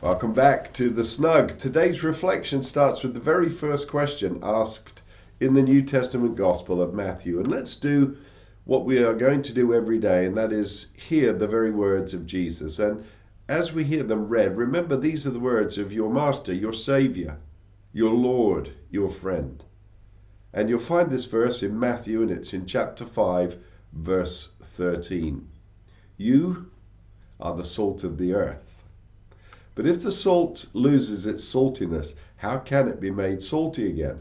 Welcome back to The Snug. Today's reflection starts with the very first question asked in the New Testament Gospel of Matthew. And let's do what we are going to do every day, and that is hear the very words of Jesus. And as we hear them read, remember these are the words of your Master, your Savior, your Lord, your friend. And you'll find this verse in Matthew, and it's in chapter 5, verse 13. You are the salt of the earth. But if the salt loses its saltiness, how can it be made salty again?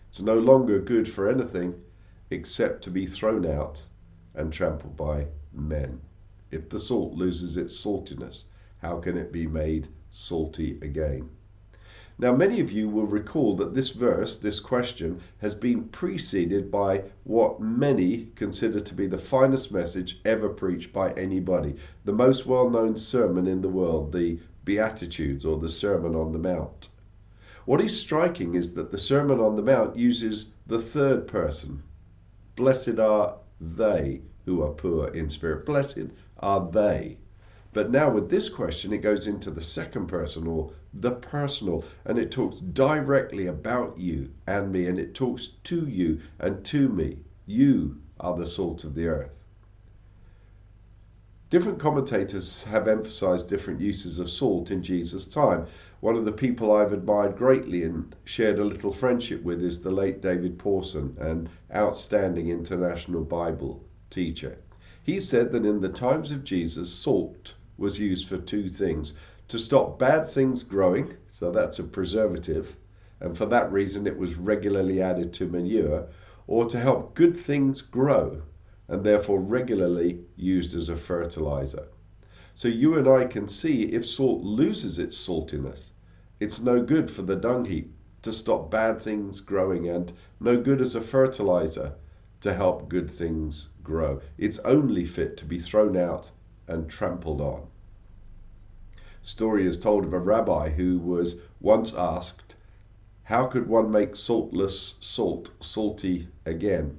It's no longer good for anything except to be thrown out and trampled by men. If the salt loses its saltiness, how can it be made salty again? Now, many of you will recall that this verse, this question, has been preceded by what many consider to be the finest message ever preached by anybody, the most well-known sermon in the world, the Beatitudes, or the Sermon on the Mount. What is striking is that the Sermon on the Mount uses the third person. Blessed are they who are poor in spirit. Blessed are they. But now with this question, it goes into the second person, or the personal, and it talks directly about you and me, and it talks to you and to me. You are the salt of the earth. Different commentators have emphasized different uses of salt in Jesus' time. One of the people I've admired greatly and shared a little friendship with is the late David Pawson, an outstanding international Bible teacher. He said that in the times of Jesus, salt was used for two things: to stop bad things growing, so that's a preservative, and for that reason it was regularly added to manure, or to help good things grow, and therefore regularly used as a fertilizer. So you and I can see if salt loses its saltiness, it's no good for the dung heap to stop bad things growing, and no good as a fertilizer to help good things grow. It's only fit to be thrown out and trampled on. Story is told of a rabbi who was once asked, how could one make saltless salt salty again?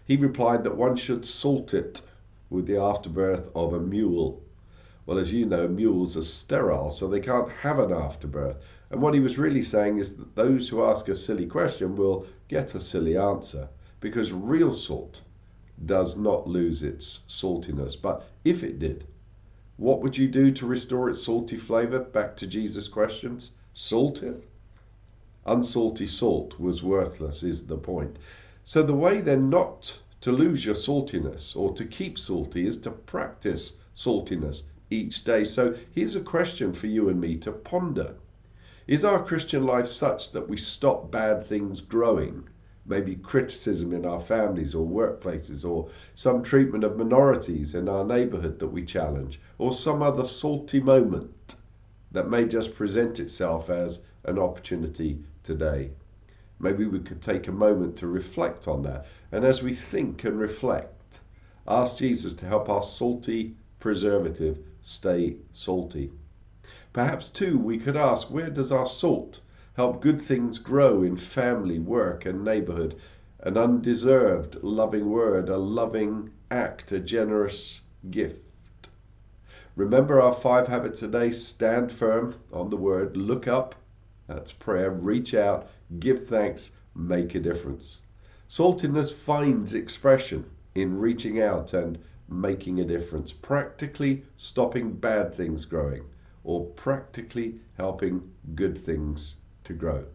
He replied that one should salt it with the afterbirth of a mule. Well, as you know, mules are sterile, so they can't have an afterbirth. And what he was really saying is that those who ask a silly question will get a silly answer, because real salt does not lose its saltiness. But if it did, what would you do to restore its salty flavor? Back to Jesus' questions. Salt it? Unsalty salt was worthless, is the point. So the way then not to lose your saltiness or to keep salty is to practice saltiness each day. So here's a question for you and me to ponder. Is our Christian life such that we stop bad things growing? Maybe criticism in our families or workplaces, or some treatment of minorities in our neighborhood that we challenge, or some other salty moment that may just present itself as an opportunity today. Maybe we could take a moment to reflect on that. And as we think and reflect, ask Jesus to help our salty preservative stay salty. Perhaps too, we could ask, where does our salt help good things grow in family, work, and neighborhood? An undeserved loving word, a loving act, a generous gift. Remember our 5 habits today. Stand firm on the word, look up, that's prayer, reach out, give thanks, make a difference. Saltiness finds expression in reaching out and making a difference, practically stopping bad things growing, or practically helping good things to grow.